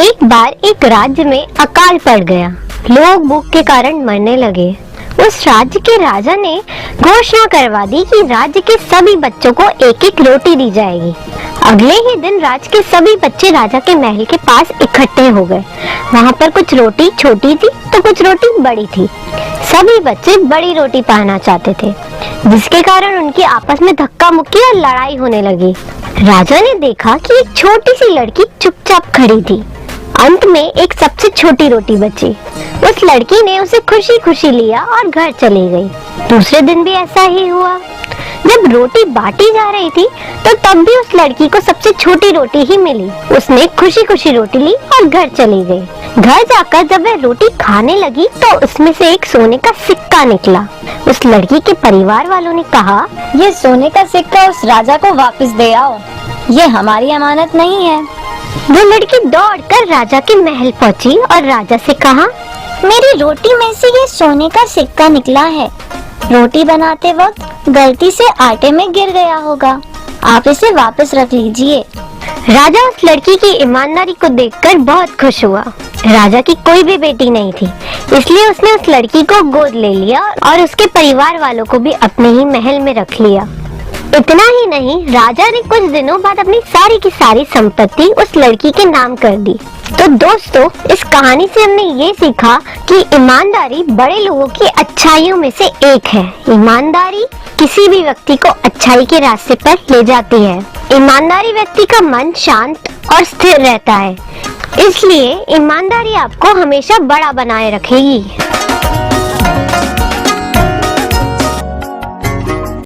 एक बार एक राज्य में अकाल पड़ गया। लोग भूख के कारण मरने लगे। उस राज्य के राजा ने घोषणा करवा दी कि राज्य के सभी बच्चों को एक एक रोटी दी जाएगी। अगले ही दिन राज्य के सभी बच्चे राजा के महल के पास इकट्ठे हो गए। वहाँ पर कुछ रोटी छोटी थी तो कुछ रोटी बड़ी थी। सभी बच्चे बड़ी रोटी पाना चाहते थे, जिसके कारण उनकी आपस में धक्का मुक्की और लड़ाई होने लगी। राजा ने देखा कि एक छोटी सी लड़की चुपचाप खड़ी थी। अंत में एक सबसे छोटी रोटी बची। उस लड़की ने उसे खुशी खुशी लिया और घर चली गई। दूसरे दिन भी ऐसा ही हुआ। जब रोटी बांटी जा रही थी तो तब भी उस लड़की को सबसे छोटी रोटी ही मिली। उसने खुशी खुशी रोटी ली और घर चली गई। घर जाकर जब वह रोटी खाने लगी तो उसमें से एक सोने का सिक्का निकला। उस लड़की के परिवार वालों ने कहा, ये सोने का सिक्का उस राजा को वापस दे आओ, ये हमारी अमानत नहीं है। वो लड़की दौड़कर राजा के महल पहुंची और राजा से कहा, मेरी रोटी में से ये सोने का सिक्का निकला है। रोटी बनाते वक्त गलती से आटे में गिर गया होगा, आप इसे वापस रख लीजिए। राजा उस लड़की की ईमानदारी को देखकर बहुत खुश हुआ। राजा की कोई भी बेटी नहीं थी, इसलिए उसने उस लड़की को गोद ले लिया और उसके परिवार वालों को भी अपने ही महल में रख लिया। इतना ही नहीं, राजा ने कुछ दिनों बाद अपनी सारी की सारी संपत्ति उस लड़की के नाम कर दी। तो दोस्तों, इस कहानी से हमने ये सीखा कि ईमानदारी बड़े लोगों की अच्छाइयों में से एक है। ईमानदारी किसी भी व्यक्ति को अच्छाई के रास्ते पर ले जाती है। ईमानदारी व्यक्ति का मन शांत और स्थिर रहता है, इसलिए ईमानदारी आपको हमेशा बड़ा बनाए रखेगी।